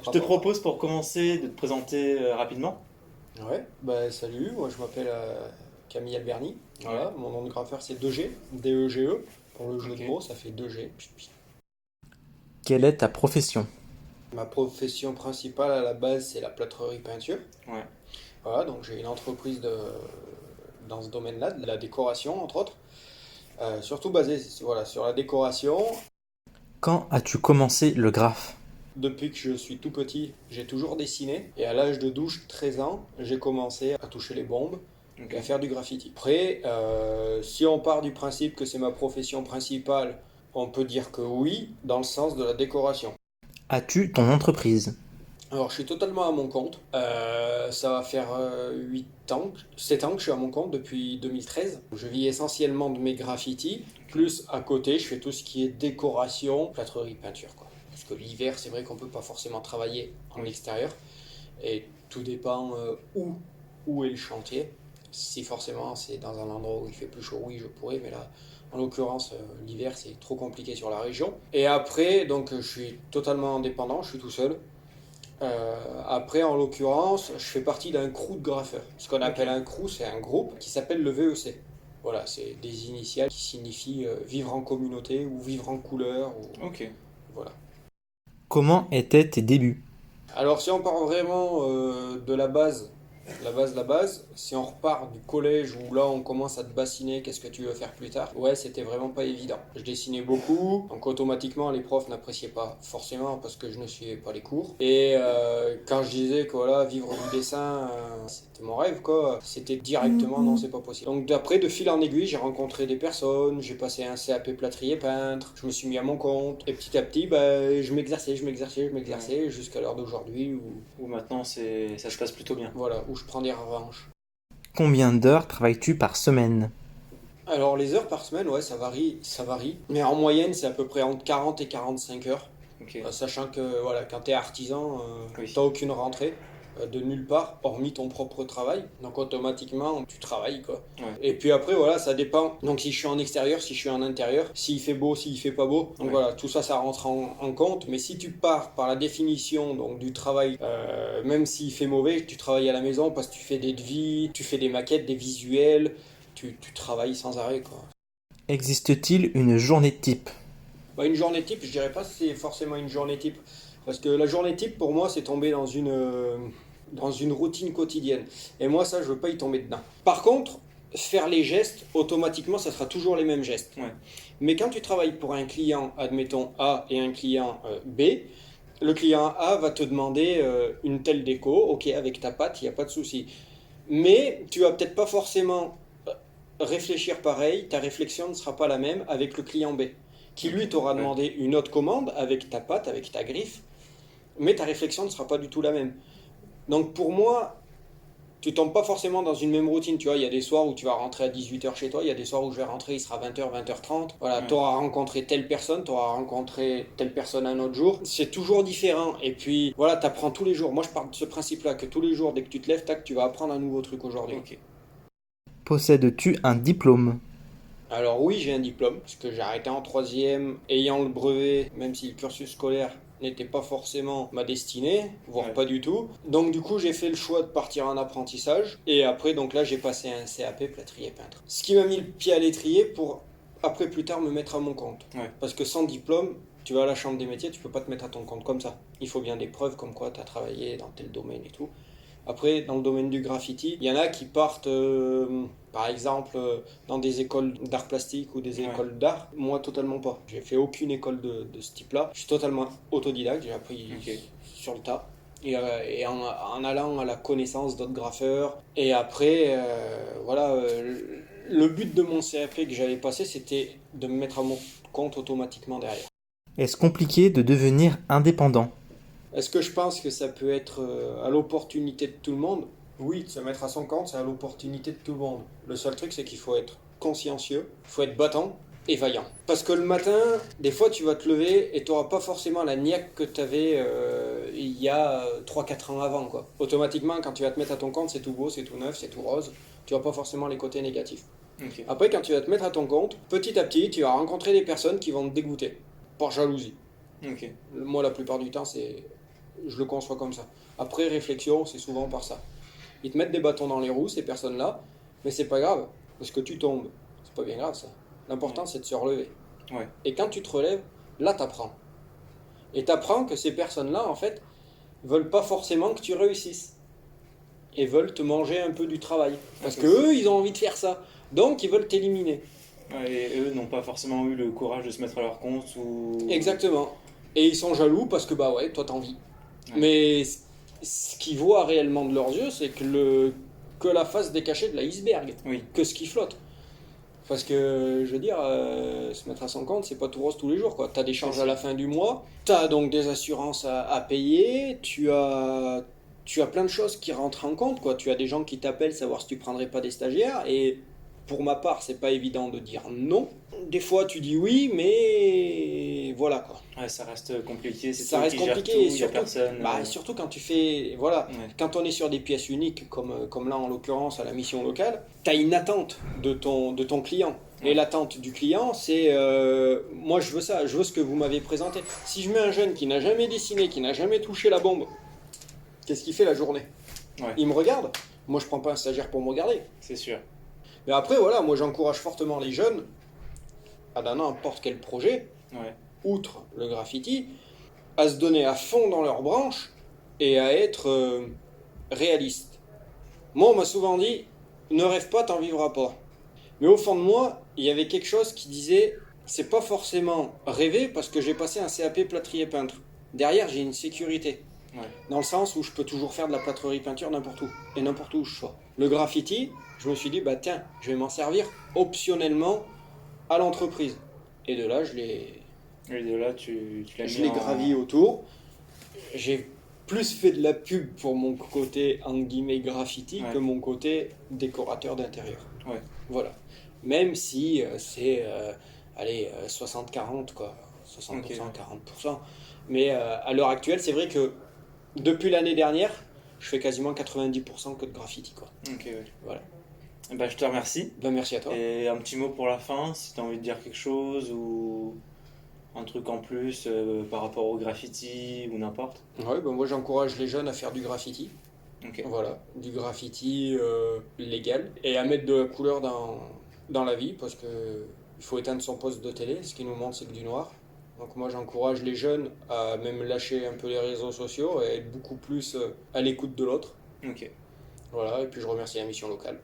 Je te propose pour commencer de te présenter rapidement. Ouais, bah salut, moi je m'appelle Camille Alberni. Voilà, mon nom de graffeur c'est 2G, D-E-G-E. Pour le jeu de Ok. mots, ça fait 2G. Quelle est ta profession? Ma profession principale à la base c'est la plâtrerie peinture. Ouais. Voilà, donc j'ai une entreprise dans ce domaine-là, de la décoration entre autres. Surtout basée voilà, sur la décoration. Quand as-tu commencé le graphe? Depuis que je suis tout petit, j'ai toujours dessiné. Et à l'âge de 13 ans, j'ai commencé à toucher les bombes Ok. et à faire du graffiti. Après, si on part du principe que c'est ma profession principale, on peut dire que oui, dans le sens de la décoration. As-tu ton entreprise? Alors, je suis totalement à mon compte. Ça va faire 8 ans, 7 ans que je suis à mon compte depuis 2013. Je vis essentiellement de mes graffitis. Plus à côté, je fais tout ce qui est décoration, plâtrerie, peinture, quoi. Parce que l'hiver, c'est vrai qu'on peut pas forcément travailler en extérieur. Et tout dépend où est le chantier. Si forcément c'est dans un endroit où il fait plus chaud, oui, je pourrais, mais là, en l'occurrence, l'hiver, c'est trop compliqué sur la région. Et après, donc, je suis totalement indépendant, je suis tout seul. Après, en l'occurrence, je fais partie d'un crew de graffeurs. Ce qu'on appelle un crew, c'est un groupe qui s'appelle le VEC. Voilà, c'est des initiales qui signifient vivre en communauté ou vivre en couleur. Ou... Ok. Voilà. Comment étaient tes débuts? Alors, si on part vraiment de la base, si on repart du collège où là on commence à te bassiner, qu'est-ce que tu veux faire plus tard? Ouais, c'était vraiment pas évident. Je dessinais beaucoup, donc automatiquement les profs n'appréciaient pas forcément parce que je ne suivais pas les cours. Et quand je disais que voilà, vivre du dessin, c'était mon rêve quoi, c'était directement non, c'est pas possible. Donc d'après, de fil en aiguille, j'ai rencontré des personnes, j'ai passé un CAP plâtrier peintre, je me suis mis à mon compte, et petit à petit, bah, je m'exerçais jusqu'à l'heure d'aujourd'hui Ou maintenant ça se passe plutôt bien. voilà, où je prends des revanches. Combien d'heures travailles-tu par semaine? Alors les heures par semaine, ouais, ça varie, ça varie. Mais en moyenne, c'est à peu près entre 40 et 45 heures. Ok. Sachant que voilà, quand t'es artisan, Oui. t'as aucune rentrée de nulle part, hormis ton propre travail. Donc automatiquement, tu travailles quoi. Ouais. Et puis après, voilà, ça dépend. Donc si je suis en extérieur, si je suis en intérieur, s'il fait beau, s'il fait pas beau. Donc Ouais. voilà, tout ça, ça rentre en compte. Mais si tu pars par la définition donc, du travail, même s'il fait mauvais, tu travailles à la maison parce que tu fais des devis, tu fais des maquettes, des visuels, tu travailles sans arrêt quoi. Existe-t-il une journée type? Bah, une journée type, je dirais pas si c'est forcément une journée type. Parce que la journée type, pour moi, c'est tomber dans une routine quotidienne. Et moi, ça, je veux pas y tomber dedans. Par contre, faire les gestes, automatiquement, ça sera toujours les mêmes gestes. Ouais. Mais quand tu travailles pour un client, admettons A, et un client B, le client A va te demander une telle déco, ok, avec ta patte, il n'y a pas de souci. Mais tu vas peut-être pas forcément réfléchir pareil, ta réflexion ne sera pas la même avec le client B, qui lui t'aura demandé une autre commande avec ta patte, avec ta griffe, mais ta réflexion ne sera pas du tout la même. Donc pour moi, tu tombes pas forcément dans une même routine, tu vois, il y a des soirs où tu vas rentrer à 18h chez toi, il y a des soirs où je vais rentrer, il sera 20h, 20h30, voilà, Ouais. tu auras rencontré telle personne, tu auras rencontré telle personne un autre jour, c'est toujours différent, et puis voilà, tu apprends tous les jours, moi je pars de ce principe-là, que tous les jours, dès que tu te lèves, tac, tu vas apprendre un nouveau truc aujourd'hui. Ok. Possèdes-tu un diplôme? Alors oui, j'ai un diplôme, parce que j'ai arrêté en troisième, ayant le brevet, même si le cursus scolaire n'était pas forcément ma destinée, voire Ouais. pas du tout. Donc du coup, j'ai fait le choix de partir en apprentissage, et après, donc là, j'ai passé un CAP plâtrier peintre. Ce qui m'a mis le pied à l'étrier pour, après plus tard, me mettre à mon compte. Ouais. Parce que sans diplôme, tu vas à la chambre des métiers, tu peux pas te mettre à ton compte comme ça. Il faut bien des preuves comme quoi tu as travaillé dans tel domaine et tout. Après, dans le domaine du graffiti, il y en a qui partent, par exemple, dans des écoles d'art plastique ou des écoles d'art. Moi, totalement pas. J'ai fait aucune école de ce type-là. Je suis totalement autodidacte. J'ai appris sur le tas. Et en allant à la connaissance d'autres graffeurs. Et après, voilà, le but de mon CAP que j'avais passé, c'était de me mettre à mon compte automatiquement derrière. Est-ce compliqué de devenir indépendant? Est-ce que je pense que ça peut être à l'opportunité de tout le monde? Oui, de se mettre à son compte, c'est à l'opportunité de tout le monde. Le seul truc, c'est qu'il faut être consciencieux, il faut être battant et vaillant. Parce que le matin, des fois, tu vas te lever et tu n'auras pas forcément la niaque que tu avais il y a 3-4 ans avant, quoi. Automatiquement, quand tu vas te mettre à ton compte, c'est tout beau, c'est tout neuf, c'est tout rose. Tu vois pas forcément les côtés négatifs. Ok. Après, quand tu vas te mettre à ton compte, petit à petit, tu vas rencontrer des personnes qui vont te dégoûter par jalousie. Ok. Moi, la plupart du temps, c'est Je le conçois comme ça. Après réflexion, c'est souvent par ça. Ils te mettent des bâtons dans les roues, ces personnes-là, mais c'est pas grave, parce que tu tombes. C'est pas bien grave ça. L'important c'est de se relever. Ouais. Et quand tu te relèves, là t'apprends. Et t'apprends que ces personnes-là, en fait, veulent pas forcément que tu réussisses. Et veulent te manger un peu du travail. Parce que eux, ils ont envie de faire ça. Donc ils veulent t'éliminer. Ouais, et eux n'ont pas forcément eu le courage de se mettre à leur compte ou... Exactement. Et ils sont jaloux parce que bah ouais, toi t'as envie. Ouais. Mais ce qu'ils voient réellement de leurs yeux, c'est que la face décachée de l'iceberg, Oui. que ce qui flotte. Parce que, je veux dire, se mettre à son compte, c'est pas tout rose tous les jours, quoi. T'as des charges à la fin du mois, t'as donc des assurances à payer, tu as plein de choses qui rentrent en compte, quoi. Tu as des gens qui t'appellent savoir si tu prendrais pas des stagiaires, et pour ma part, c'est pas évident de dire non. Des fois, tu dis oui, mais voilà, quoi. Ouais, ça reste compliqué, c'est Ça toi reste qui gères compliqué, tout, et il y a surtout, personne... surtout quand tu fais, voilà, Ouais. quand on est sur des pièces uniques, comme là en l'occurrence à la mission locale, tu as une attente de ton client. Et Ouais. l'attente du client, c'est moi je veux ça, je veux ce que vous m'avez présenté. Si je mets un jeune qui n'a jamais dessiné, qui n'a jamais touché la bombe, qu'est-ce qu'il fait la journée? Ouais. Il me regarde. Moi je prends pas un stagiaire pour me regarder. C'est sûr. Mais après voilà, moi j'encourage fortement les jeunes à dans n'importe quel projet, Ouais. outre le graffiti, à se donner à fond dans leurs branches et à être réaliste. Moi, on m'a souvent dit, ne rêve pas, t'en vivras pas. Mais au fond de moi, il y avait quelque chose qui disait, c'est pas forcément rêver parce que j'ai passé un CAP plâtrier peintre. Derrière, j'ai une sécurité. Ouais. Dans le sens où je peux toujours faire de la plâtrerie peinture n'importe où. Et n'importe où je sois. Le graffiti, je me suis dit, bah tiens, je vais m'en servir optionnellement à l'entreprise. Et de là, je l'ai Et de là, tu l'as je mis l'ai en... gravi autour. J'ai plus fait de la pub pour mon côté, en guillemets, graffiti Ouais. que mon côté décorateur d'intérieur. Ouais. Voilà. Même si c'est, allez, 60-40, quoi. 60%, Ok. 40%. Mais à l'heure actuelle, c'est vrai que depuis l'année dernière, je fais quasiment 90% que de graffiti, quoi. Ok, ouais. Voilà. Bah, je te remercie. Ben, merci à toi. Et un petit mot pour la fin, si tu as envie de dire quelque chose ou un truc en plus par rapport au graffiti ou n'importe. Ouais, ben moi j'encourage les jeunes à faire du graffiti. Ok. Voilà, du graffiti légal et à mettre de la couleur dans la vie parce que il faut éteindre son poste de télé, ce qui nous manque c'est que du noir. Donc moi j'encourage les jeunes à même lâcher un peu les réseaux sociaux et être beaucoup plus à l'écoute de l'autre. Ok. Voilà, et puis je remercie la mission locale.